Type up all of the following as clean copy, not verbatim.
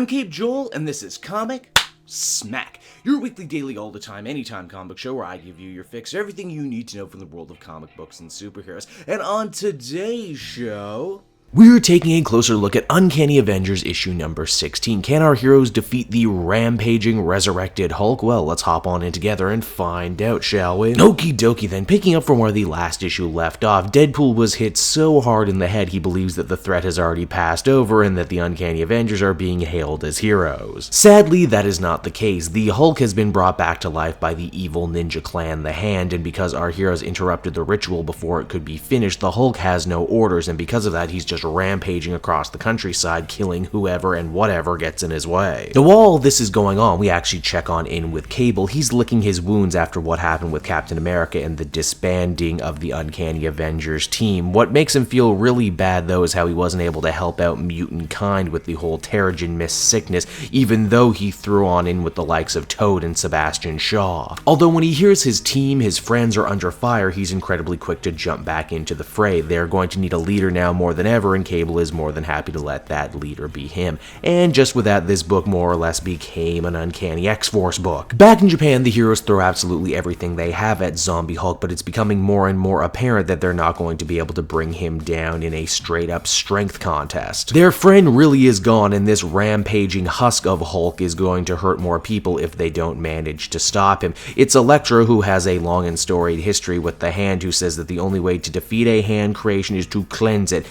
I'm Cape Joel, and this is Comic Smack, your weekly, daily, all the time, anytime comic show where I give you your fix of everything you need to know from the world of comic books and superheroes. And on today's show, we're taking a closer look at Uncanny Avengers issue number 16. Can our heroes defeat the rampaging, resurrected Hulk? Well, let's hop on in together and find out, shall we? Okie dokie then, picking up from where the last issue left off, Deadpool was hit so hard in the head he believes that the threat has already passed over and that the Uncanny Avengers are being hailed as heroes. Sadly, that is not the case. The Hulk has been brought back to life by the evil ninja clan, the Hand, and because our heroes interrupted the ritual before it could be finished, the Hulk has no orders, and because of that, he's just rampaging across the countryside, killing whoever and whatever gets in his way. Now, while all this is going on, we actually check on in with Cable. He's licking his wounds after what happened with Captain America and the disbanding of the Uncanny Avengers team. What makes him feel really bad, though, is how he wasn't able to help out mutant kind with the whole Terrigen Mist sickness, even though he threw on in with the likes of Toad and Sebastian Shaw. Although when he hears his team, his friends are under fire, he's incredibly quick to jump back into the fray. They're going to need a leader now more than ever, and Cable is more than happy to let that leader be him. And just with that, this book more or less became an Uncanny X-Force book. Back in Japan, the heroes throw absolutely everything they have at Zombie Hulk, but it's becoming more and more apparent that they're not going to be able to bring him down in a straight-up strength contest. Their friend really is gone, and this rampaging husk of Hulk is going to hurt more people if they don't manage to stop him. It's Elektra, who has a long and storied history with the Hand, who says that the only way to defeat a Hand creation is to cleanse it,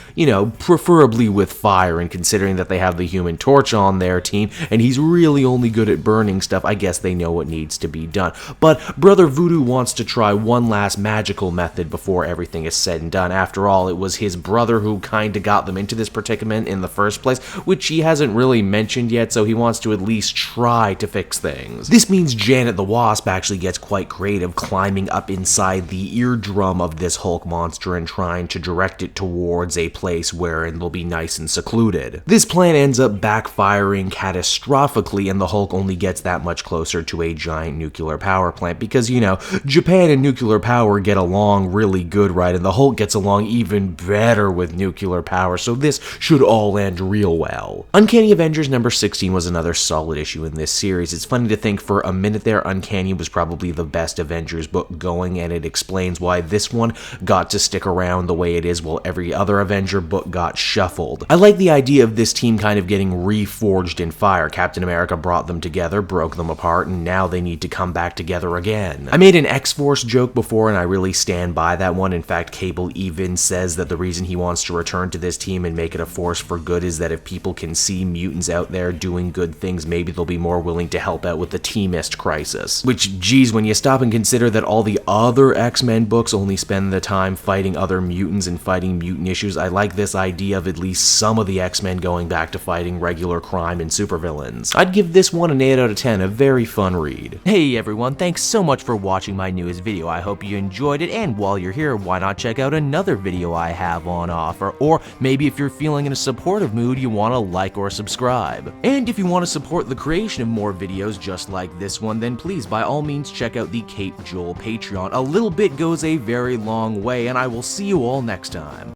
preferably with fire, and considering that they have the Human Torch on their team, and he's really only good at burning stuff, I guess they know what needs to be done. But Brother Voodoo wants to try one last magical method before everything is said and done. After all, it was his brother who kinda got them into this predicament in the first place, which he hasn't really mentioned yet, so he wants to at least try to fix things. This means Janet the Wasp actually gets quite creative, climbing up inside the eardrum of this Hulk monster and trying to direct it towards a place where it'll be nice and secluded. This plan ends up backfiring catastrophically, and the Hulk only gets that much closer to a giant nuclear power plant because, Japan and nuclear power get along really good, right? And the Hulk gets along even better with nuclear power, so this should all end real well. Uncanny Avengers number 16 was another solid issue in this series. It's funny to think for a minute there, Uncanny was probably the best Avengers book going, and it explains why this one got to stick around the way it is while every other Avenger book got shuffled. I like the idea of this team kind of getting reforged in fire. Captain America brought them together, broke them apart, and now they need to come back together again. I made an X-Force joke before, and I really stand by that one. In fact, Cable even says that the reason he wants to return to this team and make it a force for good is that if people can see mutants out there doing good things, maybe they'll be more willing to help out with the Teamist crisis. Which, geez, when you stop and consider that all the other X-Men books only spend the time fighting other mutants and fighting mutant issues, I like this idea of at least some of the X-Men going back to fighting regular crime and supervillains. I'd give this one an 8 out of 10, a very fun read. Hey everyone, thanks so much for watching my newest video. I hope you enjoyed it, and while you're here, why not check out another video I have on offer, or maybe if you're feeling in a supportive mood, you want to like or subscribe. And if you want to support the creation of more videos just like this one, then please by all means check out the Cape Joel Patreon. A little bit goes a very long way, and I will see you all next time.